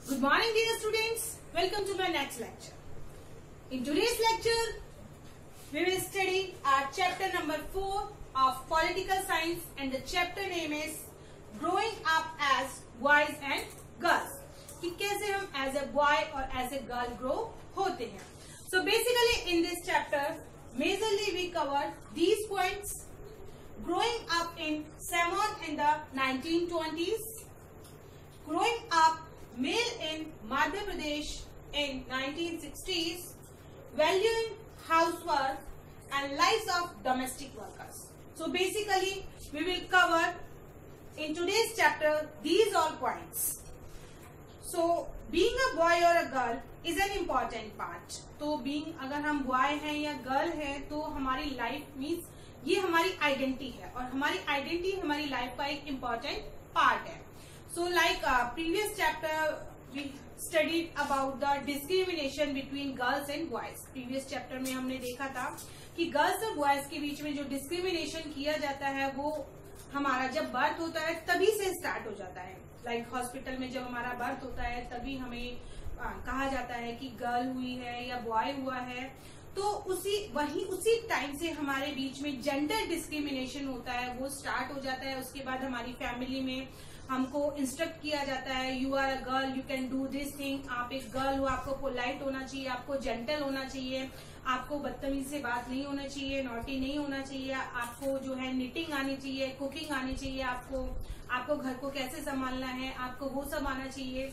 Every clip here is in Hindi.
Good morning dear students, welcome to my next lecture. In today's lecture, we will study our chapter number 4 of political science and the chapter name is growing up as boys and girls. कि कैसे हम as a boy और as a girl grow होते हैं. So basically in this chapter, majorly we cover these points. Growing up in Samoan in the 1920s, growing up male in Madhya Pradesh in 1960s, valuing housework and lives of domestic workers. So basically we will cover in today's chapter these all points. So being a boy or a girl is an important part. तो being अगर हम boy हैं या girl हैं तो हमारी life means ये हमारी आइडेंटिटी है और हमारी आइडेंटिटी हमारी लाइफ का एक इम्पॉर्टेंट पार्ट है. So like previous chapter we studied about the discrimination between girls and boys. Previous chapter में हमने देखा था कि गर्ल्स और बॉयज के बीच में जो डिस्क्रिमिनेशन किया जाता है वो हमारा जब बर्थ होता है तभी से स्टार्ट हो जाता है. लाइक हॉस्पिटल में जब हमारा बर्थ होता है तभी हमें कहा जाता है कि गर्ल हुई है या बॉय हुआ है. तो उसी टाइम से हमारे बीच में जेंडर डिस्क्रिमिनेशन होता है वो स्टार्ट हो जाता है. उसके बाद हमारी फैमिली में हमको इंस्ट्रक्ट किया जाता है you are a girl, you can do this thing. आप एक गर्ल हो, आपको पोलाइट होना चाहिए, आपको जेंटल होना चाहिए, आपको बदतमीजी से बात नहीं होना चाहिए, नॉटी नहीं होना चाहिए, आपको जो है निटिंग आनी चाहिए, कुकिंग आनी चाहिए, आपको घर को कैसे संभालना है आपको वो सब आना चाहिए.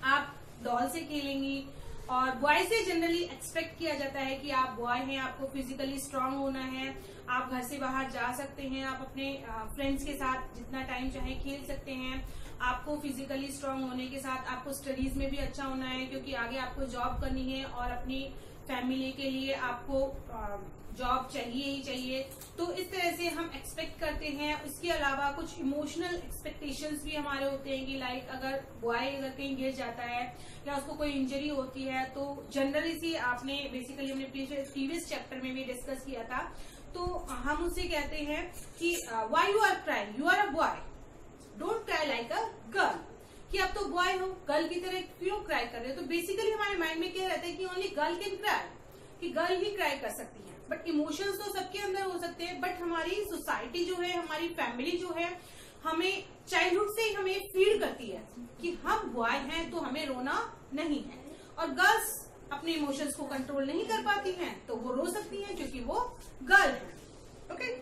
आप डॉल से खेलेंगी. और बॉय से जनरली एक्सपेक्ट किया जाता है कि आप बॉय हैं, आपको फिजिकली स्ट्रांग होना है, आप घर से बाहर जा सकते हैं, आप अपने फ्रेंड्स के साथ जितना टाइम चाहे खेल सकते हैं. आपको फिजिकली स्ट्रांग होने के साथ आपको स्टडीज में भी अच्छा होना है क्योंकि आगे आपको जॉब करनी है और अपनी फैमिली के लिए आपको जॉब चाहिए ही चाहिए. तो इस तरह से हम एक्सपेक्ट करते हैं. इसके अलावा कुछ इमोशनल एक्सपेक्टेशंस भी हमारे होते हैं कि लाइक अगर बॉय अगर कहीं गिर जाता है या उसको कोई इंजरी होती है तो जनरली सी आपने बेसिकली हमने प्रीवियस चैप्टर में भी डिस्कस किया था. तो हम उससे कहते हैं कि why you are crying, you are a boy, don't cry like a girl. कि अब तो बॉय हो, गर्ल की तरह क्यों क्राई कर रहे हो. तो बेसिकली हमारे माइंड में क्या रहता है कि ओनली गर्ल कैन क्राई, कि गर्ल ही क्राई कर सकती है. बट इमोशंस तो सबके अंदर हो सकते हैं. बट हमारी सोसाइटी जो है, हमारी फैमिली जो है, हमें चाइल्डहुड से ही हमें फीड करती है कि हम बॉय हैं तो हमें रोना नहीं है. और गर्ल्स अपने इमोशंस को कंट्रोल नहीं कर पाती हैं तो वो रो सकती हैं क्योंकि वो गर्ल है. Okay.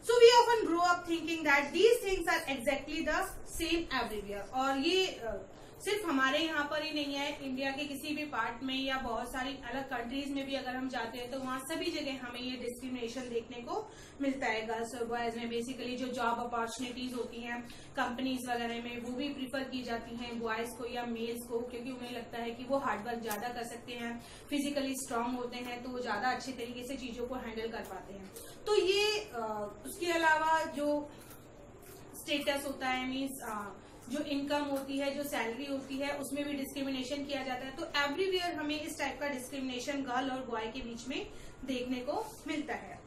So we often grow up thinking that these things are exactly the same everywhere. और ये सिर्फ हमारे यहाँ पर ही नहीं है, इंडिया के किसी भी पार्ट में या बहुत सारी अलग कंट्रीज में भी अगर हम जाते हैं तो वहाँ सभी जगह हमें ये डिस्क्रिमिनेशन देखने को मिलता है. गर्ल्स और बॉयज में बेसिकली जो जॉब अपॉर्चुनिटीज होती हैं कंपनीज वगैरह में वो भी प्रीफर की जाती हैं बॉयज को या मेल्स को क्योंकि उन्हें लगता है कि वो हार्डवर्क ज्यादा कर सकते हैं, फिजिकली स्ट्रांग होते हैं तो वो ज्यादा अच्छे तरीके से चीजों को हैंडल कर पाते हैं. तो ये उसके अलावा जो स्टेटस होता है मीन्स जो इनकम होती है, जो सैलरी होती है उसमें भी डिस्क्रिमिनेशन किया जाता है. तो एवरीवेयर हमें इस टाइप का डिस्क्रिमिनेशन गर्ल और बॉय के बीच में देखने को मिलता है.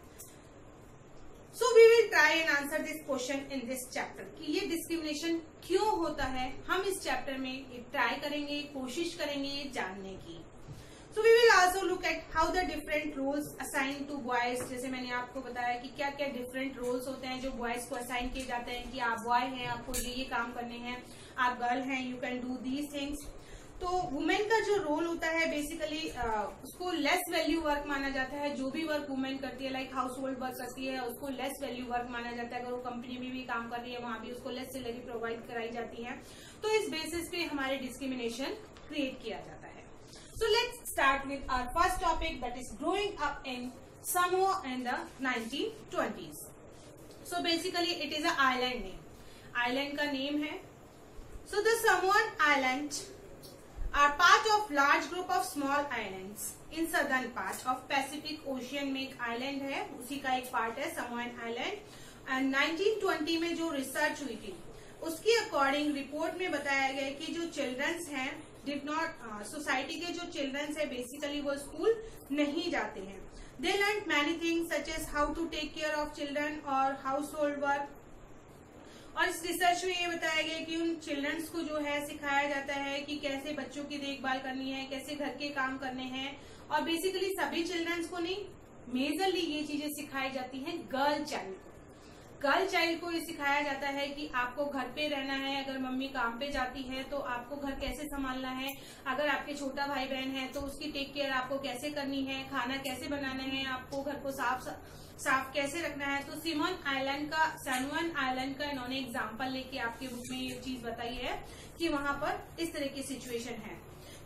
So we will try and answer this question in this chapter कि ये डिस्क्रिमिनेशन क्यों होता है. हम इस चैप्टर में ट्राई करेंगे, कोशिश करेंगे जानने की. So we will also look at how the different roles assigned to boys. जैसे मैंने आपको बताया कि क्या क्या different roles होते हैं जो boys को assign किए जाते हैं कि आप boy हैं, आपको ये काम करने हैं, आप girl हैं, you can do these things. तो वुमेन का जो रोल होता है बेसिकली उसको लेस वैल्यू वर्क माना जाता है. जो भी वर्क वुमेन करती है लाइक हाउस होल्ड वर्क करती है उसको लेस वैल्यू वर्क माना जाता है. अगर वो कंपनी में भी काम कर रही है वहां भी उसको लेस सैलरी प्रोवाइड कराई जाती है. तो इस बेसिस पे हमारे डिस्क्रिमिनेशन क्रिएट किया जाता है. So let's start with our first topic, that is growing up in Samoa in the 1920s. So basically it is an island name. Island का name है. So the Samoan Islands are part of large group of small islands in southern part of Pacific Ocean में एक island है, उसी का एक part है Samoan Island. And 1920 में जो रिसर्च हुई थी उसकी अकॉर्डिंग रिपोर्ट में बताया गया कि जो चिल्ड्रंस हैं डिड नॉट सोसाइटी के जो चिल्ड्रंस है बेसिकली वो स्कूल नहीं जाते हैं. They learn many things such as how to take care of children और हाउस होल्ड वर्क. और इस रिसर्च में ये बताया गया कि उन चिल्ड्रंस को जो है सिखाया जाता है कि कैसे बच्चों की देखभाल करनी है, कैसे घर के काम करने हैं, और बेसिकली सभी चिल्ड्रंस को नहीं, मेजरली ये चीजें सिखाई जाती हैं गर्ल चाइल्ड को। गर्ल चाइल्ड को ये सिखाया जाता है कि आपको घर पे रहना है, अगर मम्मी काम पे जाती है तो आपको घर कैसे संभालना है, अगर आपके छोटा भाई बहन है तो उसकी टेक केयर आपको कैसे करनी है, खाना कैसे बनाना है, आपको घर को साफ कैसे रखना है। तो सैमुअल आइलैंड का इन्होंने एग्जाम्पल लेके आपके बुक में ये चीज बताई है कि वहां पर इस तरह की सिचुएशन है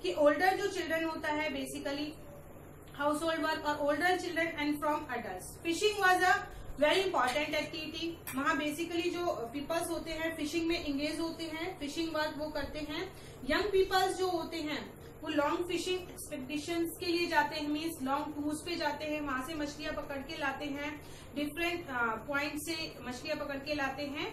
कि ओल्डर जो चिल्ड्रन होता है बेसिकली हाउस होल्ड वर्क और older children and from adult. Fishing was a very important activity. वहाँ बेसिकली जो पीपल्स होते हैं फिशिंग में इंगेज होते हैं, फिशिंग वर्क वो करते हैं। यंग पीपल्स जो होते हैं वो लॉन्ग फिशिंग एक्सपेडिशंस के लिए जाते हैं, मीन्स लॉन्ग टूर्स पे जाते हैं, वहां से मछलियां पकड़ के लाते हैं, डिफरेंट पॉइंट से मछलियां पकड़ के लाते हैं।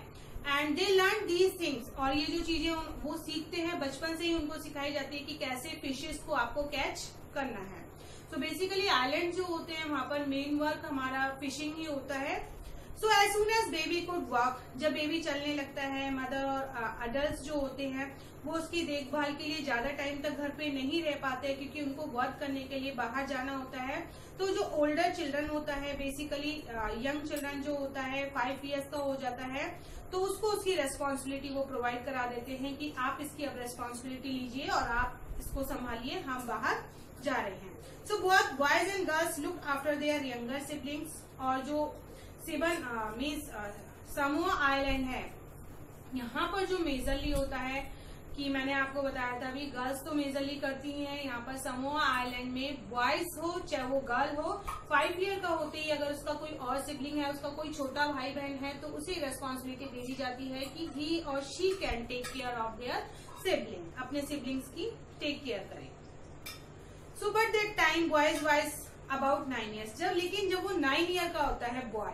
And they learn these things, और ये जो चीजें वो सीखते हैं बचपन से ही उनको सिखाई जाती है कि कैसे फिशेस को आपको कैच करना है। तो बेसिकली आइलैंड जो होते हैं वहां पर मेन वर्क हमारा फिशिंग ही होता है। So as soon as baby could walk, जब बेबी चलने लगता है, मदर और अडल्ट जो होते हैं वो उसकी देखभाल के लिए ज्यादा टाइम तक घर पे नहीं रह पाते क्योंकि उनको वर्क करने के लिए बाहर जाना होता है। तो जो ओल्डर चिल्ड्रन होता है बेसिकली यंग चिल्ड्रन जो होता है 5 ईयर्स का हो जाता है तो उसको उसकी रेस्पॉन्सिबिलिटी वो प्रोवाइड करा देते हैं कि आप इसकी अब रेस्पॉन्सिबिलिटी लीजिए और आप इसको संभालिए, हम बाहर जा रहे हैं। So both boys and girls look after their younger siblings. और जो मीन्स समोआ आइलैंड है, यहाँ पर जो मेजरली होता है कि मैंने आपको बताया था अभी, गर्ल्स तो मेजरली करती हैं। यहाँ पर समोआ आइलैंड में बॉयज हो चाहे वो गर्ल हो 5 ईयर का होते ही अगर उसका कोई और सिबलिंग है, उसका कोई छोटा भाई बहन है तो उसे रेस्पॉन्सिबिलिटी दे दी जाती है कि ही और she can take care of their sibling, अपने सिबलिंग्स की टेक केयर करें। So but that time boys wise about 9 years, लेकिन जब वो 9 ईयर का होता है बॉय,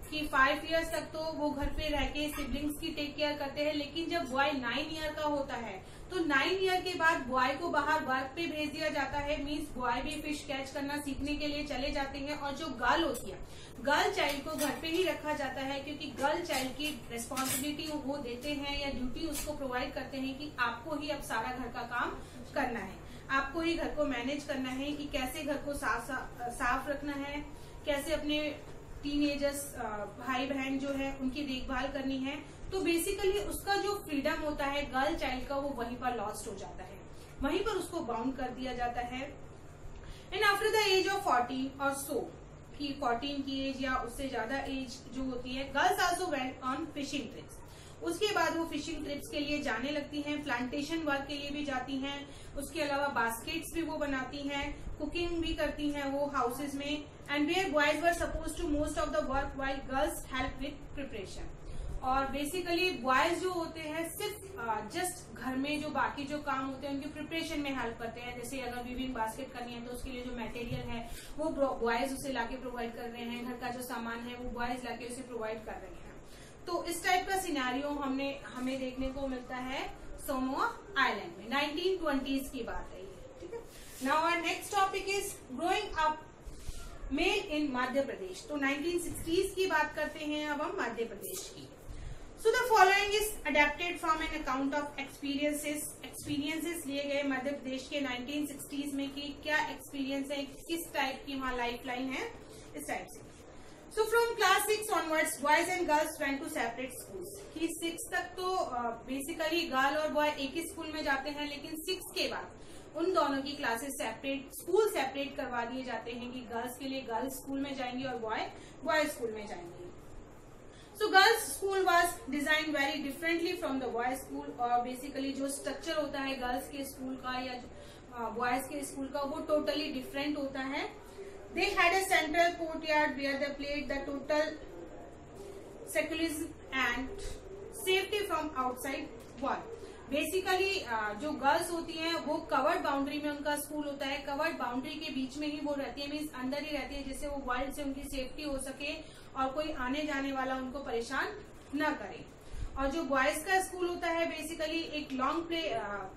कि 5 ईयर्स तक तो वो घर पे रह के सिबलिंग्स की टेक केयर करते हैं, लेकिन जब बॉय 9 ईयर का होता है तो 9 ईयर के बाद बॉय को बाहर वर्क पे भेज दिया जाता है। मीन्स बॉय भी फिश कैच करना सीखने के लिए चले जाते हैं और जो गर्ल होती है गर्ल चाइल्ड को घर पे ही रखा जाता है क्योंकि गर्ल चाइल्ड की रेस्पॉन्सिबिलिटी वो देते हैं या ड्यूटी उसको प्रोवाइड करते हैं कि आपको ही अब सारा घर का काम करना है, आपको ही घर को मैनेज करना है कि कैसे घर को साफ रखना है, कैसे अपने टीनेजर्स भाई बहन जो है उनकी देखभाल करनी है। तो बेसिकली उसका जो फ्रीडम होता है गर्ल चाइल्ड का वो वहीं पर लॉस्ट हो जाता है, वहीं पर उसको बाउंड कर दिया जाता है। And after the age of 14 और सो, कि 14 की एज या उससे ज्यादा एज जो होती है, girls also went on fishing trips. उसके बाद वो फिशिंग ट्रिप्स के लिए जाने लगती हैं, प्लांटेशन वर्क के लिए भी जाती हैं, उसके अलावा बास्केट्स भी वो बनाती हैं, कुकिंग भी करती हैं वो हाउसेज में। And where boys were suppose to most of the work while girls help with preparation. और बेसिकली बॉयज जो होते हैं सिर्फ जस्ट घर में जो बाकी जो काम होते हैं उनके प्रिपरेशन में हेल्प करते हैं। जैसे अगर वीविंग बास्केट करनी है तो उसके लिए जो मटेरियल है वो बॉयज उसे लाके प्रोवाइड कर रहे हैं, घर का जो सामान है वो बॉयज लाके उसे प्रोवाइड कर रहे हैं। तो इस टाइप का सिनेरियो हमें देखने को मिलता है समोआ आइलैंड में। 1920s की बात है ये, ठीक है। Now our next topic is growing up male in Madhya Pradesh. तो 1960s की बात करते हैं अब हम मध्य प्रदेश की। So the following is adapted from an account of experiences लिए गए मध्य प्रदेश के 1960s में कि क्या एक्सपीरियंस है, किस टाइप की वहां लाइफ लाइन है, इस टाइप से। So from class 6 onwards, boys and girls went to separate schools. कि 6 तक तो बेसिकली गर्ल और बॉय एक ही स्कूल में जाते हैं, लेकिन 6 के बाद उन दोनों की क्लासेस स्कूल सेपरेट करवा दिए जाते हैं कि गर्ल्स के लिए गर्ल्स स्कूल में जाएंगी और बॉय स्कूल में जाएंगे। So girls school was design very differently from the boys school. और बेसिकली जो स्ट्रक्चर होता है गर्ल्स के स्कूल का या बॉयज के स्कूल का वो टोटली डिफरेंट होता है। They had a central courtyard where they played the total secularism and safety from outside world. Basically जो गर्ल्स होती हैं वो कवर्ड बाउंड्री में उनका स्कूल होता है, कवर्ड बाउंड्री के बीच में ही वो रहती है, मीन्स अंदर ही रहती है, जिससे वो वर्ल्ड से उनकी सेफ्टी हो सके और कोई आने जाने वाला उनको परेशान न करे। और जो बॉयज का स्कूल होता है बेसिकली एक लॉन्ग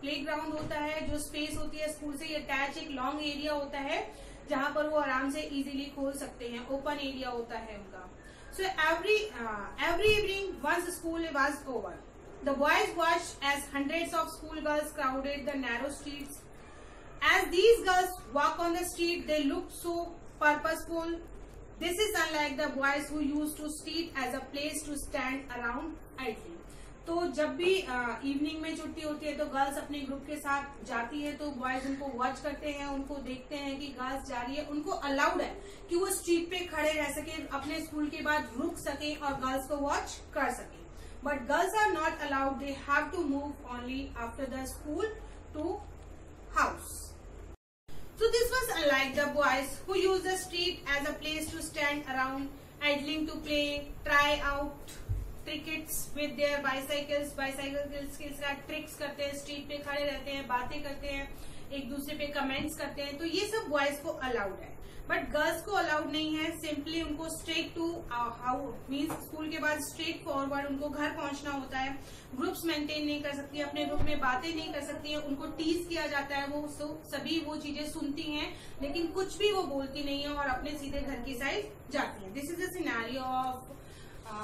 प्ले ग्राउंड होता है, जो स्पेस होती है स्कूल से अटैच एक लॉन्ग एरिया होता है जहां पर वो आराम से इजीली खोल सकते हैं, ओपन एरिया होता है उनका। So every evening once school was over. The boys watched as hundreds of schoolgirls crowded the narrow streets. As these girls walk on the street, they looked so purposeful. This is unlike the boys who used to street as a place to stand around idly. तो जब भी इवनिंग में छुट्टी होती है तो गर्ल्स अपने ग्रुप के साथ जाती है, तो बॉयज उनको वॉच करते हैं, उनको देखते हैं कि गर्ल्स जा रही है, उनको अलाउड है कि वो स्ट्रीट पे खड़े रह सके, अपने स्कूल के बाद रुक सके और गर्ल्स को वॉच कर सके. But girls are not allowed, they have to move only after the school to house. So this was unlike the boys who use the street as a place to stand around, idling to play, try out crickets with their bicycles. Bicycles के साथ ट्रिक्स करते हैं, स्ट्रीट पे खड़े रहते हैं, बातें करते हैं, एक दूसरे पे कमेंट्स करते हैं. तो ये सब बॉयज को अलाउड है, बट गर्ल्स को अलाउड नहीं है. सिंपली उनको straight to how means school के बाद स्ट्रेट फॉरवर्ड उनको घर पहुंचना होता है. ग्रुप्स मेंटेन नहीं कर सकती, अपने ग्रुप में बातें नहीं कर सकती है, उनको टीज किया जाता है. वो सभी वो चीजें सुनती हैं लेकिन कुछ भी वो बोलती नहीं है और अपने सीधे घर की साइड जाती है. This is the scenario of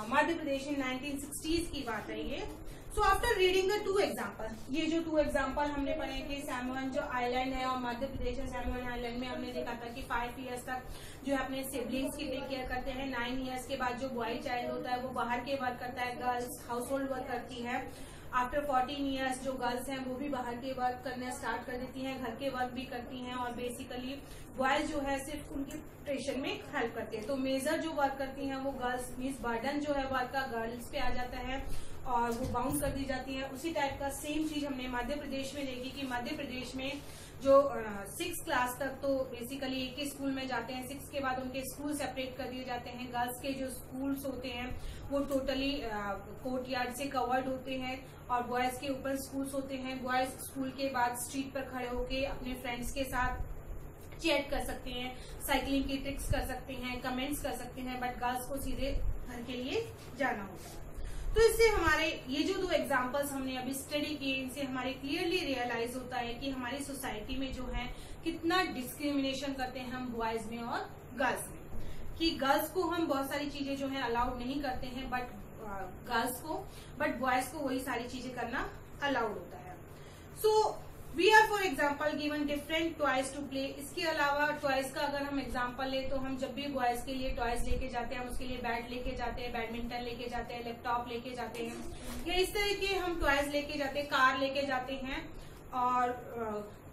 Madhya Pradesh in 1960s की बात है ये. So after reading the 2 example, ये जो 2 एग्जाम्पल हमने पढ़े कि सैमुअन जो आइलैंड है और मध्य प्रदेश है, सैमुअन आइलैंड में हमने देखा था कि 5 इयर्स तक जो है अपने सिबलिंग्स की टेक केयर करते हैं. 9 इयर्स के बाद जो बॉय चाइल्ड होता है वो बाहर के वर्क करता है, गर्ल्स हाउस होल्ड वर्क करती है. आफ्टर 14 इयर्स जो गर्ल्स हैं वो भी बाहर के वर्क करना स्टार्ट कर देती हैं, घर के वर्क भी करती हैं और बेसिकली बॉयज जो है सिर्फ उनकी प्रिपरेशन में हेल्प करते हैं. तो मेजर जो वर्क करती हैं वो गर्ल्स, मीन्स बर्डन जो है वर्क का गर्ल्स पे आ जाता है और वो बाउंस कर दी जाती है. उसी टाइप का सेम चीज हमने मध्य प्रदेश में देखी कि मध्य प्रदेश में जो 6th क्लास तक तो बेसिकली एक ही स्कूल में जाते हैं. 6 के बाद उनके स्कूल सेपरेट कर दिए जाते हैं. गर्ल्स के जो स्कूल्स होते हैं वो टोटली कोर्टयार्ड से कवर्ड होते हैं और बॉयज के ओपन स्कूल्स होते हैं. बॉयज स्कूल के बाद स्ट्रीट पर खड़े होके अपने फ्रेंड्स के साथ चैट कर सकते हैं, साइकिलिंग की ट्रिक्स कर सकते हैं, कमेंट्स कर सकते हैं, बट गर्ल्स को सीधे घर के लिए जाना होता है. तो इससे हमारे ये जो 2 एग्जाम्पल्स हमने अभी स्टडी किए, इनसे हमारे क्लियरली रियलाइज होता है कि हमारी सोसाइटी में जो है कितना डिस्क्रिमिनेशन करते हैं हम बॉयज में और गर्ल्स में. कि गर्ल्स को हम बहुत सारी चीजें जो है अलाउड नहीं करते हैं बट गर्ल्स को, बट बॉयज को वही सारी चीजें करना अलाउड होता है. So we are for example given different toys to play. इसके अलावा टॉयज का अगर हम एग्जाम्पल ले तो हम जब भी बॉयज के लिए टॉयज लेके जाते हैं, हम उसके लिए बैट लेके जाते हैं, बैडमिंटन लेके जाते हैं, लैपटॉप लेके जाते हैं, या इस तरह के हम टॉयज लेके जाते हैं, कार लेके जाते हैं और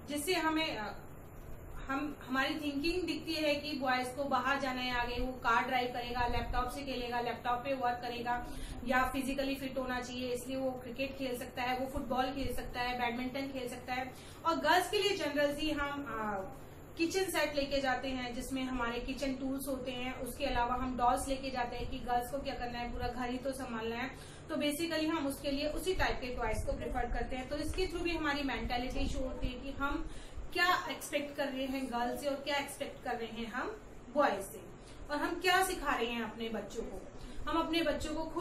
जिससे हमारी थिंकिंग दिखती है कि बॉयज को बाहर जाना है, आगे वो कार ड्राइव करेगा, लैपटॉप से खेलेगा, लैपटॉप पे वर्क करेगा, या फिजिकली फिट होना चाहिए इसलिए वो क्रिकेट खेल सकता है, वो फुटबॉल खेल सकता है, बैडमिंटन खेल सकता है. और गर्ल्स के लिए जनरली हम किचन सेट लेके जाते हैं जिसमें हमारे किचन टूल्स होते हैं. उसके अलावा हम डॉल्स लेके जाते हैं कि गर्ल्स को क्या करना है, पूरा घर ही तो संभालना है. तो बेसिकली हम उसके लिए उसी टाइप के टॉयज को प्रेफर करते हैं. तो इसके थ्रू भी हमारी मेंटालिटी शो होती है कि हम क्या एक्सपेक्ट कर रहे हैं गर्ल्स से और क्या एक्सपेक्ट कर रहे हैं हम बॉयज से, और हम क्या सिखा रहे हैं अपने बच्चों को. हम अपने बच्चों में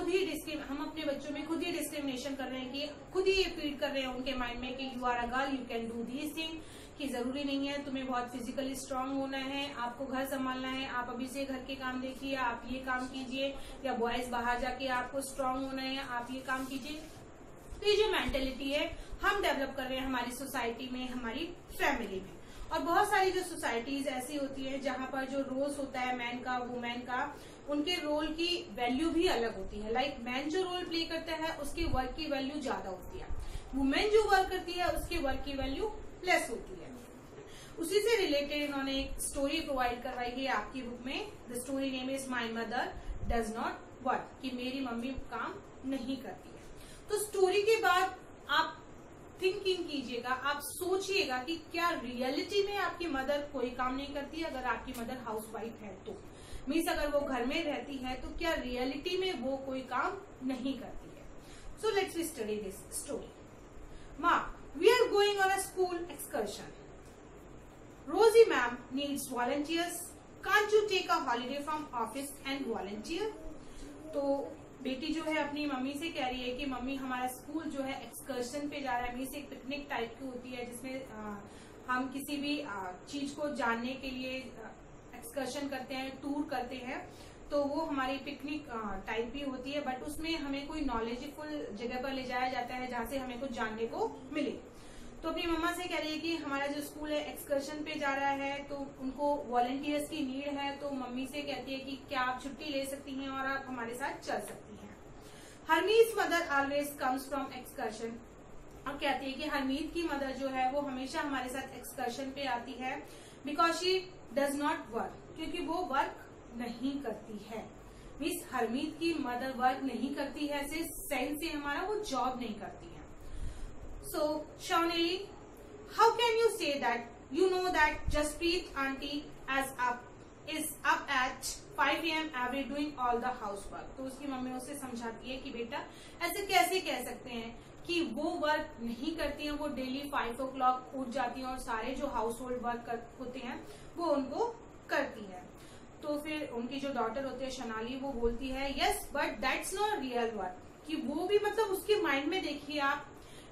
खुद ही डिस्क्रिमिनेशन कर रहे हैं कि खुद ही ये फीड कर रहे हैं उनके माइंड में कि you are a girl, you can do this thing, कि जरूरी नहीं है तुम्हें बहुत फिजिकली स्ट्रांग होना है, आपको घर संभालना है, आप अभी से घर के काम देखिए, आप ये काम कीजिए, या बॉयज बाहर जाके आपको स्ट्रांग होना है, आप ये काम कीजिए. तो ये जो मेंटेलिटी है हम डेवलप कर रहे हैं हमारी सोसाइटी में, हमारी फैमिली में. और बहुत सारी जो सोसाइटीज ऐसी होती है जहां पर जो रोल्स होता है मैन का, वुमेन का, उनके रोल की वैल्यू भी अलग होती है. लाइक मैन जो रोल प्ले करता है उसके वर्क की वैल्यू ज्यादा होती है, वुमेन जो वर्क करती है उसके वर्क की वैल्यू लेस होती है. उसी से रिलेटेड इन्होंने एक स्टोरी प्रोवाइड करवाई है आपकी बुक में. The story name is my mother does not work, कि मेरी मम्मी काम नहीं करती है. तो स्टोरी के बाद आप थिंकिंग कीजिएगा, आप सोचिएगा कि क्या रियलिटी में आपकी मदर कोई काम नहीं करती है. अगर आपकी मदर हाउसवाइफ है तो मीन्स अगर वो घर में रहती है तो क्या रियलिटी में वो कोई काम नहीं करती है. So let's we study this story. माँ, we are going on a school excursion. Rosie ma'am needs volunteers. Can't you take a holiday from office and volunteer. तो बेटी जो है अपनी मम्मी से कह रही है कि मम्मी हमारा स्कूल जो है एक्सकर्शन पे जा रहा है. मीन्स एक पिकनिक टाइप की होती है जिसमें हम किसी भी चीज को जानने के लिए एक्सकर्शन करते हैं, टूर करते हैं. तो वो हमारी पिकनिक टाइप ही होती है, बट उसमें हमें कोई नॉलेजफुल जगह पर ले जाया जाता है जहाँ से हमें कुछ जानने को मिले। तो अपनी मम्मा से कह रही है कि हमारा जो स्कूल है एक्सकर्शन पे जा रहा है, तो उनको वॉलंटियर्स की नीड है, तो मम्मी से कहती है कि क्या आप छुट्टी ले सकती हैं और आप हमारे साथ चल सकती हैं। Hermie's mother always comes from excursion, और कहती है कि हरमीत की मदर जो है वो हमेशा हमारे साथ एक्सकर्शन पे आती है, because she does not work, क्योंकि वो वर्क नहीं करती है। मीन्स हरमीत की मदर वर्क नहीं करती है, सेंस से हमारा वो जॉब नहीं करती है। So, Shawnee, how can you say that you know that Jasprit auntie is up at 5 AM every doing all the housework? तो उसकी मम्मी उसे समझाती है कि बेटा ऐसे कैसे कह सकते हैं कि वो वर्क नहीं करती हैं, वो डेली 5 o'clock उठ जाती हैं और सारे जो हाउस होल्ड वर्क होते हैं वो उनको करती है। तो फिर उनकी जो डॉटर होती है शनाली, वो बोलती है yes but that's not real work, कि वो भी मतलब उसके माइंड में देखिए आप,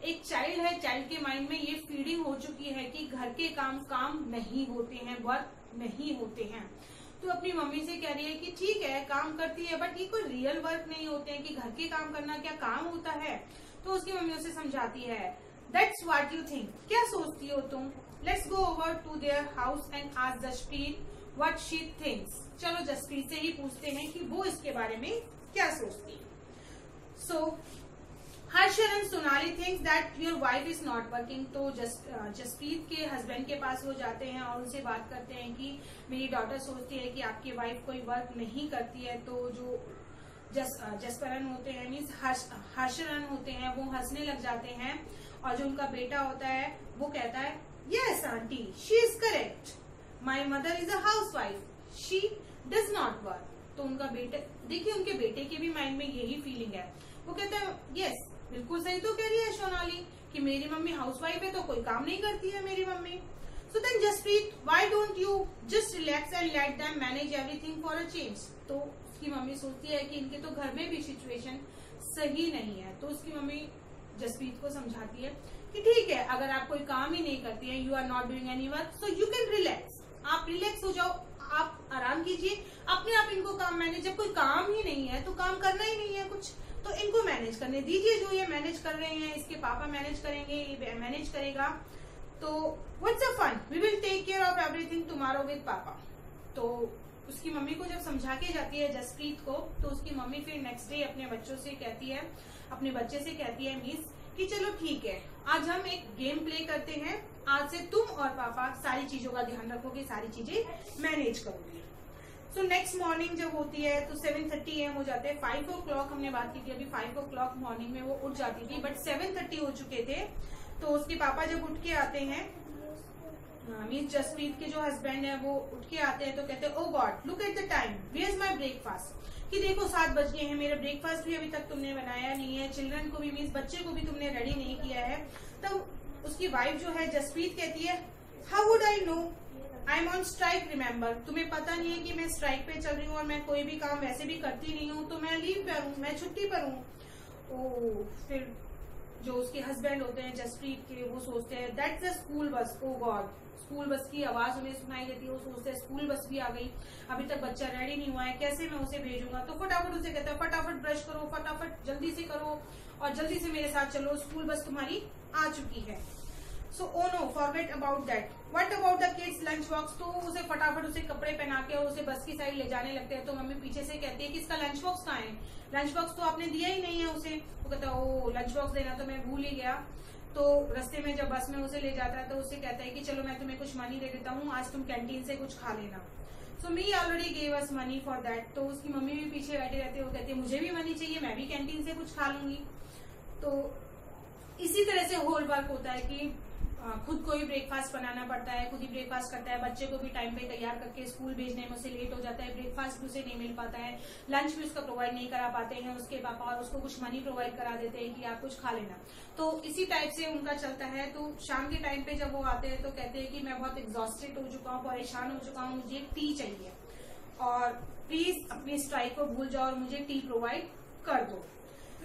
एक चाइल्ड है, चाइल्ड के माइंड में ये फीडिंग हो चुकी है कि घर के काम नहीं होते हैं, वर्क नहीं होते हैं। तो अपनी मम्मी से कह रही है कि ठीक है काम करती है बट ये कोई रियल वर्क नहीं होते हैं, कि घर के काम करना क्या काम होता है। तो उसकी मम्मी उसे समझाती है दैट्स व्हाट यू थिंक, क्या सोचती हो तुम। Let's go over to their house and ask Jaspreet what she thinks. चलो जसप्रीत से ही पूछते हैं कि वो इसके बारे में क्या सोचती है। So Harshar and Sonali thinks that your wife is not working. तो जसप्रीत के हस्बैंड के पास वो जाते हैं और उनसे बात करते हैं कि मेरी डॉटर सोचती है कि आपकी वाइफ कोई वर्क नहीं करती है। तो जो जसपरन होते हैं मीन्स हर्षरन होते हैं, वो हंसने लग जाते हैं, और जो उनका बेटा होता है वो कहता है yes aunty she is correct, my mother is a house wife, she does not work. तो उनका बेटा, देखिए उनके बेटे के भी माइंड में यही फीलिंग है, वो कहता है यस बिल्कुल सही तो कह रही है सोनाली कि मेरी मम्मी हाउसवाइफ है तो कोई काम नहीं करती है मेरी mummy. So then Jaspreet why don't you just relax and let them manage everything for a change. तो उसकी मम्मी सोचती है कि इनके तो घर में भी सिचुएशन सही नहीं है। तो उसकी मम्मी जसप्रीत को समझाती है कि ठीक है अगर आप कोई काम ही नहीं करती है, you are not doing any work, so you can relax, आप रिलैक्स हो जाओ, आप आराम कीजिए, अपने आप इनको काम मैनेज, जब कोई काम ही नहीं है तो काम करना ही नहीं है कुछ, तो इनको मैनेज करने दीजिए, जो ये मैनेज कर रहे हैं इसके पापा मैनेज करेंगे, ये मैनेज करेगा। तो what's a fun, we will take care of everything tomorrow with papa. तो उसकी मम्मी को जब समझा के जाती है जसप्रीत को, तो उसकी मम्मी फिर नेक्स्ट डे अपने बच्चों से कहती है, अपने बच्चे से कहती है मिस कि चलो ठीक है आज हम एक गेम प्ले करते हैं, आज से तुम और पापा सारी चीजों का ध्यान रखोगे, सारी चीजें मैनेज करोगे। सो नेक्स्ट मॉर्निंग जब होती है तो 7:30 AM हो जाते हैं। 5 o'clock हमने बात की थी अभी, 5 o'clock मॉर्निंग में वो उठ जाती थी, बट 7:30 हो चुके थे। तो उसके पापा जब उठ के आते हैं, मीन्स जसप्रीत के जो हस्बैंड है वो उठ के आते हैं, तो कहते हैं oh god look at the time, where is my breakfast, कि देखो 7 बज गए हैं, मेरा ब्रेकफास्ट भी अभी तक तुमने बनाया नहीं है, चिल्ड्रन को भी मीन्स बच्चे को भी तुमने रेडी नहीं किया है। तब उसकी वाइफ जो है जसप्रीत कहती है how would I know, I am on strike remember, तुम्हें पता नहीं है कि मैं स्ट्राइक पे चल रही हूँ और मैं कोई भी काम वैसे भी करती नहीं हूँ, तो मैं लीव पे हूँ, मैं छुट्टी पर हूँ। फिर जो उसके हस्बैंड होते हैं जसप्रीत के, वो सोचते हैं that's the school bus, O God, school bus की आवाज उन्हें सुनाई देती है, वो सोचते हैं स्कूल बस भी आ गई, अभी तक बच्चा रेडी नहीं हुआ है, कैसे मैं उसे भेजूंगा। तो फटाफट उसे कहता है फटाफट ब्रश करो, फटाफट जल्दी से करो और जल्दी से मेरे साथ चलो, स्कूल बस तुम्हारी आ चुकी है। So oh no forget about that, what about the kids lunch box. तो उसे फटाफट उसे कपड़े पहना के और उसे बस की साइड ले जाने लगते हैं। तो मम्मी पीछे से कहती है कि इसका लंच बॉक्स कहाँ है, लंच बॉक्स तो आपने दिया ही नहीं है उसे। वो कहता है ओ लंच बॉक्स देना तो मैं भूल ही गया। तो रास्ते में जब बस में उसे ले जाता है तो उसे कहता है कि चलो मैं तुम्हें कुछ मनी दे देता हूँ, आज तुम कैंटीन से कुछ खा लेना। So me already gave us money for that. तो उसकी मम्मी भी पीछे बैठे रहते हैं, वो कहती है मुझे भी मनी चाहिए, मैं भी कैंटीन से कुछ खा लूंगी। तो इसी तरह से होल वर्क होता है कि खुद को ही ब्रेकफास्ट बनाना पड़ता है, खुद ही ब्रेकफास्ट करता है, बच्चे को भी टाइम पे तैयार करके स्कूल भेजने में उसे लेट हो जाता है, ब्रेकफास्ट भी उसे नहीं मिल पाता है, लंच भी उसका प्रोवाइड नहीं करा पाते हैं उसके पापा, और उसको कुछ मनी प्रोवाइड करा देते हैं कि आप कुछ खा लेना। तो इसी टाइप से उनका चलता है। तो शाम के टाइम पे जब वो आते हैं तो कहते हैं कि मैं बहुत एग्जॉस्टेड हो चुका हूँ, परेशान हो चुका हूँ, मुझे टी चाहिए और प्लीज अपनी स्ट्राइक को भूल जाओ और मुझे टी प्रोवाइड कर दो।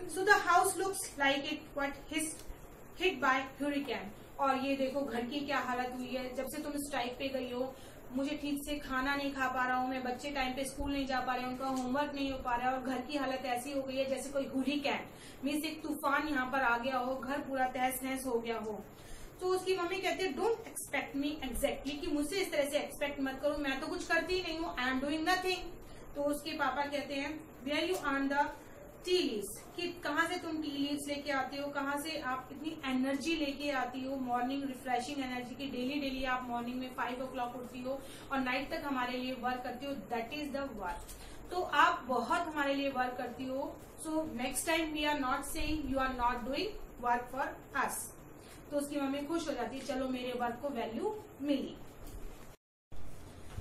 So the house looks like it what hit by hurricane. और ये देखो घर की क्या हालत हुई है, जब से तुम स्ट्राइक पे गई हो मुझे ठीक से खाना नहीं खा पा रहा हूँ, मैं बच्चे टाइम पे स्कूल नहीं जा पा रहे हैं, उनका होमवर्क नहीं हो पा रहा है और घर की हालत ऐसी हो गई है जैसे कोई हुरिकेन मीन्स एक तूफान यहाँ पर आ गया हो, घर पूरा तहस नहस हो गया हो। तो उसकी मम्मी कहती है डोंट एक्सपेक्ट मी एग्जैक्टली, कि मुझसे इस तरह से एक्सपेक्ट मत करो, मैं तो कुछ करती ही नहीं हूँ, आई एम डूइंग नथिंग। तो उसके पापा कहते हैं where you earn the tea leaves, कि कहाँ से तुम टी लीव्स लेके आती हो, कहाँ से आप इतनी एनर्जी लेके आती हो, मॉर्निंग रिफ्रेशिंग एनर्जी की, डेली आप मॉर्निंग में 5 o'clock उठती हो और नाइट तक हमारे लिए वर्क करती हो, दैट इज द वर्क। तो आप बहुत हमारे लिए वर्क करती हो, so next time we are not saying you are not doing work for us. तो उसकी मम्मी खुश हो जाती है, चलो मेरे वर्क को वैल्यू मिली।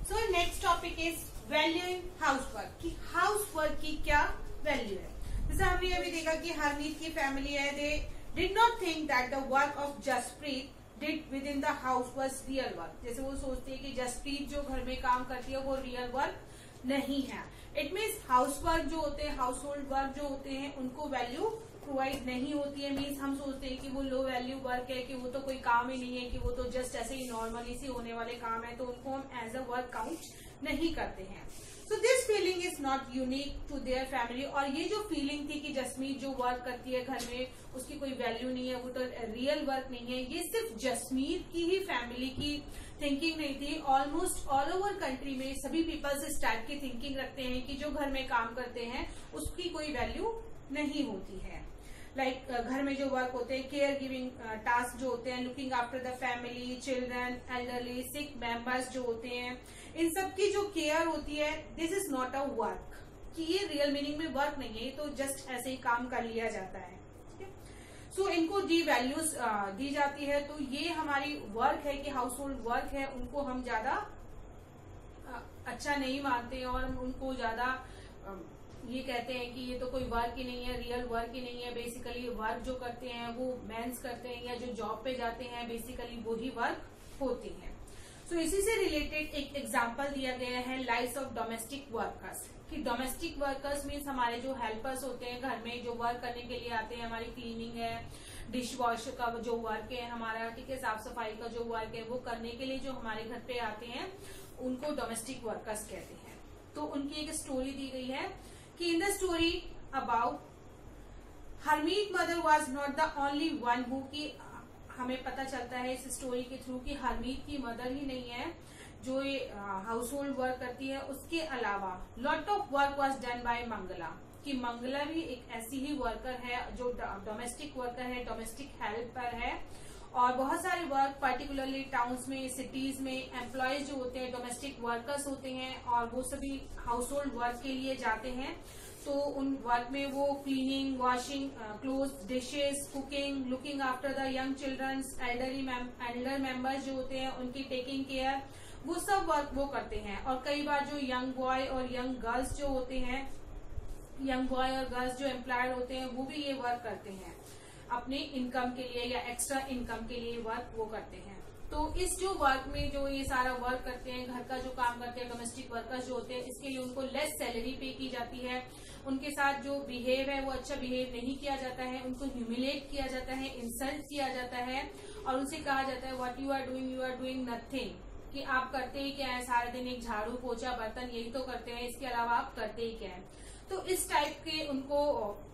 So next topic is valuing housework, कि हाउसवर्क की क्या वैल्यू है। जैसे हमने अभी देखा कि हरमीत की फैमिली है, they did not think that the work of Jaspreet did within the house was real work. जैसे वो सोचती है कि जसप्रीत जो घर में काम करती है वो रियल वर्क नहीं है। इट मीन्स हाउस वर्क जो होते हैं, हाउस होल्ड वर्क जो होते हैं, उनको वैल्यू प्रोवाइड नहीं होती है। मीन्स हम सोचते हैं कि वो लो वैल्यू वर्क है, कि वो तो कोई काम ही नहीं है, कि वो तो जस्ट ऐसे ही नॉर्मली से होने वाले काम है, तो उनको हम एज अ वर्क काउंट नहीं करते हैं। So this feeling is not unique to their family. और ये जो फीलिंग थी कि जसमीत जो वर्क करती है घर में उसकी कोई वैल्यू नहीं है, वो तो रियल वर्क नहीं है, ये सिर्फ जसमीत की ही फैमिली की थिंकिंग नहीं थी। ऑलमोस्ट ऑल ओवर कंट्री में सभी पीपल्स इस टाइप की थिंकिंग रखते हैं कि जो घर में काम करते हैं उसकी कोई वैल्यू नहीं होती है। लाइक घर में जो वर्क होते हैं, केयर गिविंग टास्क जो होते हैं, looking after the family, children, elderly, sick members जो होते हैं, इन सब की जो केयर होती है, this is not a work, कि ये रियल मीनिंग में वर्क नहीं है, ये तो जस्ट ऐसे ही काम कर लिया जाता है। सो इनको डी वैल्यूज दी जाती है। तो ये हमारी वर्क है कि हाउस होल्ड वर्क है, उनको हम ज्यादा अच्छा नहीं मानते और उनको ज्यादा ये कहते हैं कि ये तो कोई वर्क ही नहीं है, रियल वर्क ही नहीं है। बेसिकली वर्क जो करते हैं वो मेंस करते हैं, या जो जॉब पे जाते हैं बेसिकली वो ही वर्क होती है। सो इसी से रिलेटेड एक एग्जांपल दिया गया है लाइव्स ऑफ डोमेस्टिक वर्कर्स, कि डोमेस्टिक वर्कर्स मीन्स हमारे जो हेल्पर्स होते हैं घर में, जो वर्क करने के लिए आते हैं, हमारी क्लीनिंग है, डिश वॉश का जो वर्क है हमारा, ठीक है, साफ सफाई का जो वर्क है वो करने के लिए जो हमारे घर पे आते हैं उनको डोमेस्टिक वर्कर्स कहते हैं। तो उनकी एक स्टोरी दी गई है कि in the story about Harmeet mother was not the only one who, की हमें पता चलता है इस स्टोरी के थ्रू कि हरमीत की मदर ही नहीं है जो ये हाउस होल्ड वर्क करती है, उसके अलावा lot of work was done by Mangala, कि मंगला भी एक ऐसी ही वर्कर है जो डोमेस्टिक वर्कर है, डोमेस्टिक हेल्पर है। और बहुत सारे वर्क पर्टिकुलरली टाउन्स में, सिटीज में एम्प्लॉयज जो होते हैं डोमेस्टिक वर्कर्स होते हैं और वो सभी हाउस होल्ड वर्क के लिए जाते हैं। तो उन वर्क में वो cleaning, washing clothes, dishes, cooking, looking after the young childrens, elder members जो होते हैं उनकी टेकिंग केयर, वो सब वर्क वो करते हैं। और कई बार जो यंग बॉय और यंग गर्ल्स जो होते हैं, यंग बॉय और गर्ल्स जो एम्प्लॉयड होते हैं वो भी ये वर्क करते हैं अपने इनकम के लिए या एक्स्ट्रा इनकम के लिए वर्क वो करते हैं। तो इस जो वर्क में जो ये सारा वर्क करते हैं, घर का जो काम करते हैं डोमेस्टिक वर्कर्स जो होते हैं, इसके लिए उनको लेस सैलरी पे की जाती है। उनके साथ जो बिहेव है वो अच्छा बिहेव नहीं किया जाता है, उनको ह्यूमिलेट किया जाता है, इंसल्ट किया जाता है और उनसे कहा जाता है what you are doing nothing, कि आप करते ही क्या है, सारा दिन एक झाड़ू पोछा बर्तन यही तो करते हैं, इसके अलावा आप करते ही क्या है। तो इस टाइप के उनको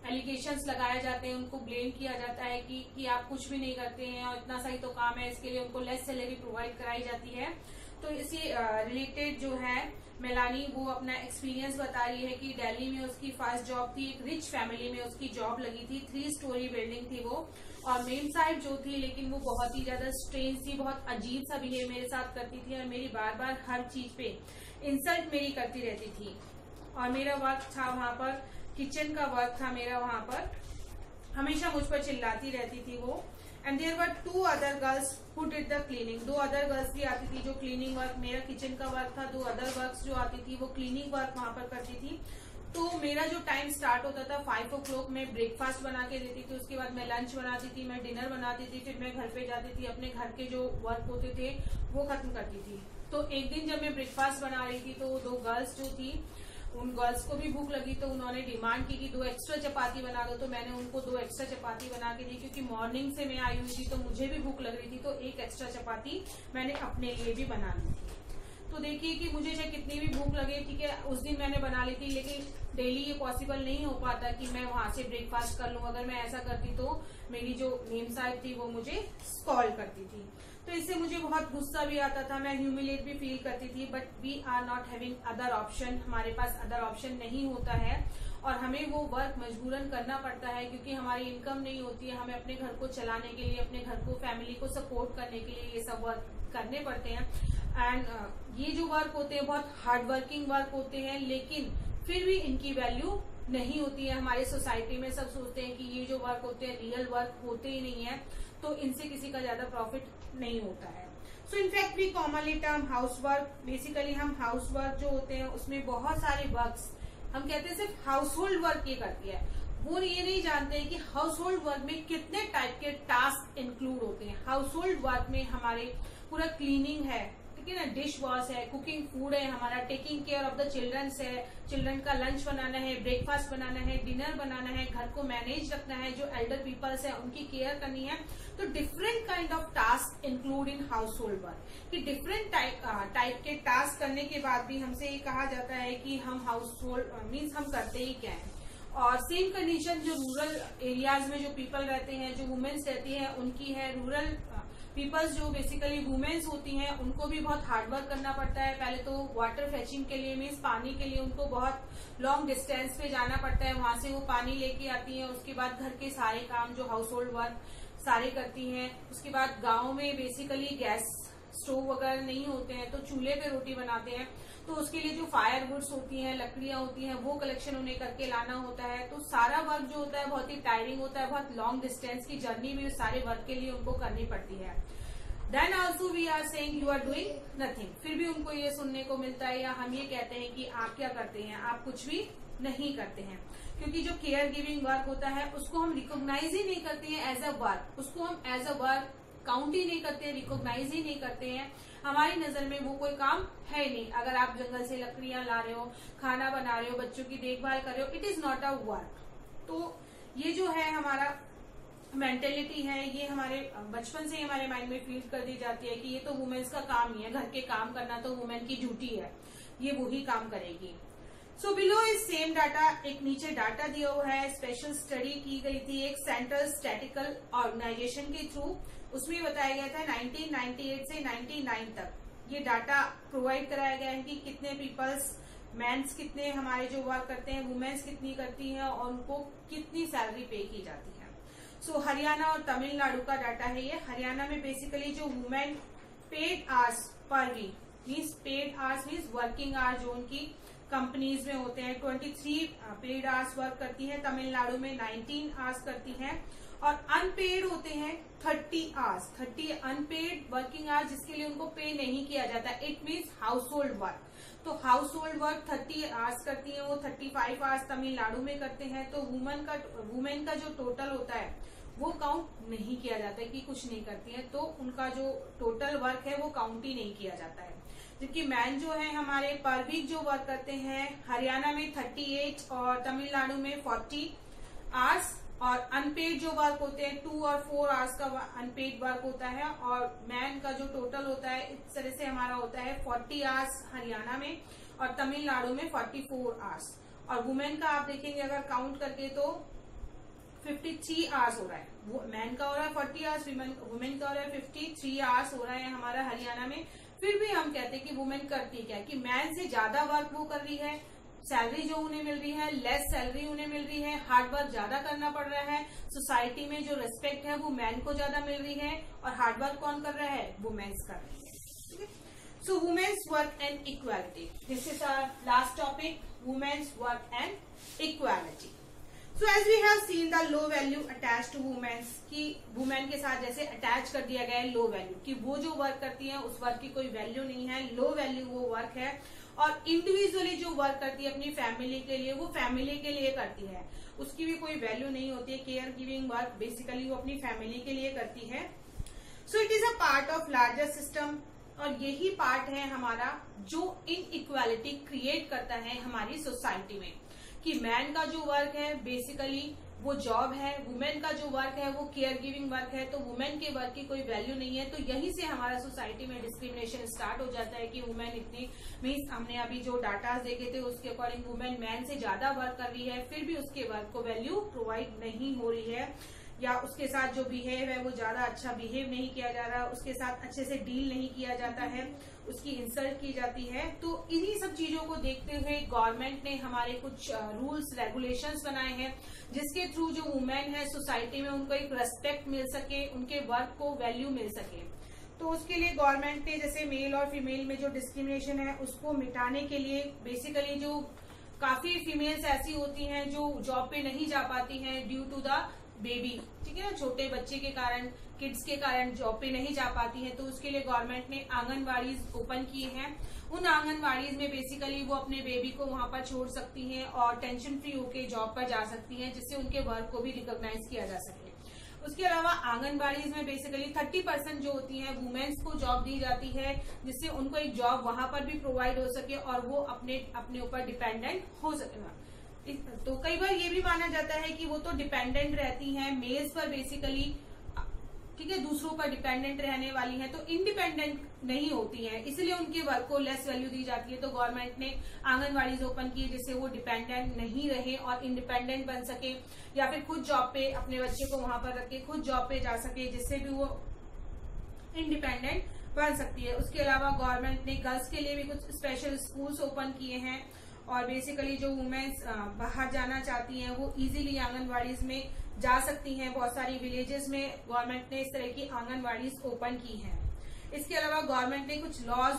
एलिगेशंस लगाए जाते हैं, उनको ब्लेम किया जाता है कि आप कुछ भी नहीं करते हैं और इतना सही तो काम है, इसके लिए उनको लेस सैलरी प्रोवाइड कराई जाती है। तो इसी रिलेटेड जो है मेलानी वो अपना एक्सपीरियंस बता रही है कि दिल्ली में उसकी फर्स्ट जॉब थी, एक रिच फैमिली में उसकी जॉब लगी थी, 3 स्टोरी बिल्डिंग थी वो, और मेम साहिब जो थी लेकिन वो बहुत ही ज्यादा स्ट्रेंज थी, बहुत अजीब सा बिहेव मेरे साथ करती थी और मेरी बार बार हर चीज पे इंसल्ट मेरी करती रहती थी। और मेरा वर्क था वहां पर, किचन का वर्क था मेरा वहां पर, हमेशा मुझ पर चिल्लाती रहती थी वो। And there were 2 other girls who did the cleaning, 2 other girls भी आती थी जो क्लीनिंग वर्क, मेरा किचन का वर्क था, 2 अदर वर्क्स जो आती थी वो क्लीनिंग वर्क वहां पर करती थी। तो मेरा जो टाइम स्टार्ट होता था 5 o'clock, मैं ब्रेकफास्ट बना के देती थी, उसके बाद मैं लंच बनाती थी, मैं डिनर बनाती थी, फिर मैं घर पे जाती थी, अपने घर के जो वर्क होते थे वो खत्म करती थी। तो एक दिन जब मैं ब्रेकफास्ट बना रही थी तो 2 गर्ल्स जो थी उन गर्ल्स को भी भूख लगी, तो उन्होंने डिमांड की कि 2 एक्स्ट्रा चपाती बना दो। तो मैंने उनको 2 एक्स्ट्रा चपाती बना के दी, क्योंकि मॉर्निंग से मैं आई हुई थी तो मुझे भी भूख लग रही थी, तो 1 एक्स्ट्रा चपाती मैंने अपने लिए भी बना दी थी। तो तो देखिए कि मुझे चाहे कितनी भी भूख लगे, ठीक है, उस दिन मैंने बना ली थी, लेकिन डेली ये पॉसिबल नहीं हो पाता कि मैं वहां से ब्रेकफास्ट कर लूं। अगर मैं ऐसा करती तो मेरी जो मेम साहब थी वो मुझे कॉल करती थी, तो इससे मुझे बहुत गुस्सा भी आता था, मैं ह्यूमिलेट भी फील करती थी। But we are not having other option, हमारे पास अदर ऑप्शन नहीं होता है और हमें वो वर्क मजबूरन करना पड़ता है, क्योंकि हमारी इनकम नहीं होती है। हमें अपने घर को चलाने के लिए, अपने घर को, फैमिली को सपोर्ट करने के लिए ये सब वर्क करने पड़ते हैं। एंड ये जो वर्क होते हैं बहुत हार्ड वर्किंग वर्क होते हैं, लेकिन फिर भी इनकी वैल्यू नहीं होती है हमारे सोसाइटी में। सब सोचते हैं कि ये जो वर्क होते हैं रियल वर्क होते ही नहीं है, तो इनसे किसी का ज्यादा प्रॉफिट नहीं होता है। So in fact we commonly term house work, basically हम हाउस वर्क जो होते हैं उसमें बहुत सारे वर्क्स, हम कहते हैं सिर्फ हाउस होल्ड वर्क ये करती है। वो ये नहीं जानते हैं कि हाउस होल्ड वर्क में कितने टाइप के टास्क इंक्लूड होते हैं। हाउस होल्ड वर्क में हमारे पूरा क्लीनिंग है, ठीक है ना, डिश वॉश है, कुकिंग फूड है, हमारा taking care of the childrens है, चिल्ड्रन का लंच बनाना है, ब्रेकफास्ट बनाना है, डिनर बनाना है, घर को मैनेज रखना है, जो एल्डर पीपल्स है उनकी केयर करनी है। तो different kind of task include in house hold work, कि डिफरेंट टाइप के टास्क करने के बाद भी हमसे ये कहा जाता है कि हम हाउस होल्ड मीन्स हम करते ही क्या है। और सेम कंडीशन जो रूरल एरियाज में जो पीपल रहते हैं, जो वुमेन्स रहती है उनकी है। रूरल पीपल्स जो बेसिकली वुमेन्स होती हैं उनको भी बहुत हार्ड वर्क करना पड़ता है। पहले तो वाटर फेचिंग के लिए मीन्स पानी के लिए उनको बहुत लॉन्ग डिस्टेंस पे जाना पड़ता है, वहां से वो पानी लेके आती हैं। उसके बाद घर के सारे काम जो हाउस होल्ड वर्क सारे करती हैं। उसके बाद गांव में बेसिकली गैस स्टोव वगैरह नहीं होते हैं, तो चूल्हे पे रोटी बनाते हैं, तो उसके लिए जो फायर वुड्स होती हैं, लकड़ियां होती हैं, वो कलेक्शन उन्हें करके लाना होता है। तो सारा वर्क जो होता है बहुत ही टायरिंग होता है, बहुत लॉन्ग डिस्टेंस की जर्नी भी उस सारे वर्क के लिए उनको करनी पड़ती है। Then also we are saying you are doing nothing, फिर भी उनको ये सुनने को मिलता है या हम ये कहते हैं कि आप क्या करते हैं, आप कुछ भी नहीं करते हैं। क्योंकि जो केयर गिविंग वर्क होता है उसको हम रिकॉग्नाइज ही नहीं करते हैं एज अ वर्क, उसको हम एज अ वर्क काउंट ही नहीं करते, रिकॉग्नाइज ही नहीं करते हैं। हमारी नजर में वो कोई काम है ही नहीं। अगर आप जंगल से लकड़ियां ला रहे हो, खाना बना रहे हो, बच्चों की देखभाल कर रहे हो, it is not a work. तो ये जो है हमारा मेंटेलिटी है, ये हमारे बचपन से हमारे माइंड में फीड कर दी जाती है कि ये तो वुमेन्स का काम ही है, घर के काम करना तो वुमेन की ड्यूटी है, ये वही काम करेगी। So below is same data, एक नीचे डाटा दिया हुआ है, स्पेशल स्टडी की गई थी एक सेंट्रल स्टैटिकल ऑर्गेनाइजेशन के थ्रू। उसमें बताया गया था 1998 से 99 तक ये डाटा प्रोवाइड कराया गया है कि कितने पीपल्स, मेंस कितने हमारे जो वर्क करते हैं, वुमेन्स कितनी करती हैं और उनको कितनी सैलरी पे की जाती है। सो हरियाणा और तमिलनाडु का डाटा है ये। हरियाणा में बेसिकली जो women paid hours per week means paid hours means working hours जो उनकी कंपनीज में होते हैं 23 पेड आवर्स वर्क करती है। तमिलनाडु में 19 आवर्स करती हैं और अनपेड होते हैं 30 आवर्स, 30 अनपेड वर्किंग आवर्स जिसके लिए उनको पे नहीं किया जाता। It means house hold work. तो हाउस होल्ड वर्क 30 आवर्स करती है, वो 35 आवर्स तमिलनाडु में करते हैं। तो वुमेन का जो टोटल होता है वो काउंट नहीं किया जाता है कि कुछ नहीं करती है, तो उनका जो टोटल वर्क है वो काउंट ही नहीं किया जाता है। जबकि मैन जो है हमारे पर वीक जो वर्क करते हैं हरियाणा में 38 और तमिलनाडु में 40 आवर्स, और अनपेड जो वर्क होते हैं 2 और 4 आवर्स का अनपेड वर्क होता है। और मैन का जो टोटल होता है इस तरह से हमारा होता है 40 आवर्स हरियाणा में और तमिलनाडु में 44 आवर्स। और वुमेन का आप देखेंगे अगर काउंट करके तो 53 आवर्स हो रहा है। वो मैन का हो रहा है 40 आवर्स, वुमेन का हो रहा है 53 आवर्स हो रहा है हमारा हरियाणा में। फिर भी हम कहते हैं कि वुमेन करती क्या, कि मैन से ज्यादा वर्क वो कर रही है, सैलरी जो उन्हें मिल रही है लेस सैलरी उन्हें मिल रही है, हार्ड वर्क ज्यादा करना पड़ रहा है, सोसाइटी में जो रिस्पेक्ट है वो मैन को ज्यादा मिल रही है, और हार्ड वर्क कौन कर रहा है, वुमेन्स कर रही है। So women's work and equality, this is our last topic, women's work and equality. So as we have seen the low value attach to women's, की वुमेन के साथ जैसे अटैच कर दिया गया है लो वैल्यू, कि वो जो वर्क करती है उस वर्क की कोई वैल्यू नहीं है, लो वैल्यू वो वर्क है। और इंडिविजुअली जो वर्क करती है अपनी फैमिली के लिए, वो फैमिली के लिए करती है, उसकी भी कोई वैल्यू नहीं होती है। केयर गिविंग वर्क बेसिकली वो अपनी फैमिली के लिए करती है। So it is a part of larger system, और यही पार्ट है हमारा जो इनइक्वालिटी क्रिएट करता है हमारी सोसाइटी में, कि मैन का जो वर्क है बेसिकली वो जॉब है, वुमेन का जो वर्क है वो केयर गिविंग वर्क है, तो वुमेन के वर्क की कोई वैल्यू नहीं है। तो यहीं से हमारा सोसाइटी में डिस्क्रिमिनेशन स्टार्ट हो जाता है कि वुमेन इतनी मीन्स हमने अभी जो डाटा देखे थे उसके अकॉर्डिंग वुमेन मैन से ज्यादा वर्क कर रही है, फिर भी उसके वर्क को वैल्यू प्रोवाइड नहीं हो रही है, या उसके साथ जो बिहेव है वो ज्यादा अच्छा बिहेव नहीं किया जा रहा, उसके साथ अच्छे से डील नहीं किया जाता है, उसकी इंसल्ट की जाती है। तो इन्हीं सब चीजों को देखते हुए गवर्नमेंट ने हमारे कुछ रूल्स रेगुलेशंस बनाए हैं, जिसके थ्रू जो वुमेन है सोसाइटी में उनको एक रेस्पेक्ट मिल सके, उनके वर्क को वैल्यू मिल सके। तो उसके लिए गवर्नमेंट ने जैसे मेल और फीमेल में जो डिस्क्रिमिनेशन है उसको मिटाने के लिए बेसिकली जो काफी फीमेल्स ऐसी होती हैं जो जॉब पे नहीं जा पाती हैं ड्यू टू द बेबी, ठीक है ना, छोटे बच्चे के कारण, किड्स के कारण जॉब पे नहीं जा पाती है। तो उसके लिए गवर्नमेंट ने आंगनवाड़ीज ओपन किए हैं। उन आंगनवाड़ीज में बेसिकली वो अपने बेबी को वहां पर छोड़ सकती हैं और टेंशन फ्री होके जॉब पर जा सकती हैं, जिससे उनके वर्क को भी रिकॉग्नाइज किया जा सके। उसके अलावा आंगनबाड़ीज में बेसिकली 30% जो होती है वुमेन्स को जॉब दी जाती है, जिससे उनको एक जॉब वहां पर भी प्रोवाइड हो सके और वो अपने ऊपर डिपेंडेंट हो सके। तो कई बार ये भी माना जाता है कि वो तो डिपेंडेंट रहती हैं मेल्स पर बेसिकली, ठीक है, दूसरों पर डिपेंडेंट रहने वाली हैं, तो इंडिपेंडेंट नहीं होती हैं, इसलिए उनके वर्क को लेस वैल्यू दी जाती है। तो गवर्नमेंट ने आंगनवाड़ीज ओपन की जिससे वो डिपेंडेंट नहीं रहे और इंडिपेंडेंट बन सके, या फिर खुद जॉब पे अपने बच्चे को वहां पर रख के खुद जॉब पे जा सके, जिससे भी वो इंडिपेंडेंट बन सकती है। उसके अलावा गवर्नमेंट ने गर्ल्स के लिए भी कुछ स्पेशल स्कूल्स ओपन किए हैं और बेसिकली जो वुमेन्स बाहर जाना चाहती हैं वो इजीली आंगनवाड़ीज में जा सकती हैं। बहुत सारी विलेजेस में गवर्नमेंट ने इस तरह की आंगनवाड़ीज ओपन की हैं। इसके अलावा गवर्नमेंट ने कुछ लॉज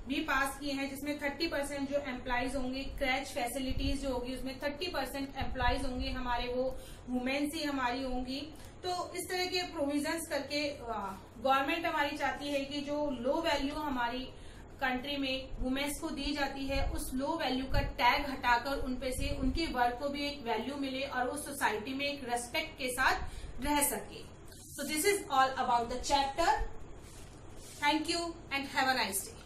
भी पास किए हैं, जिसमें 30% जो एम्प्लॉयज होंगे, क्रैच फैसिलिटीज जो होगी उसमें 30% एम्प्लॉयज होंगे हमारे, वो वुमेन्स ही हमारी होंगी। तो इस तरह के प्रोविजंस करके गवर्नमेंट हमारी चाहती है कि जो लो वैल्यू हमारी कंट्री में वुमेन्स को दी जाती है, उस लो वैल्यू का टैग हटाकर उन पे से उनके वर्क को भी एक वैल्यू मिले और वो सोसाइटी में एक रेस्पेक्ट के साथ रह सके। So this is all about the chapter. Thank you and have a nice day.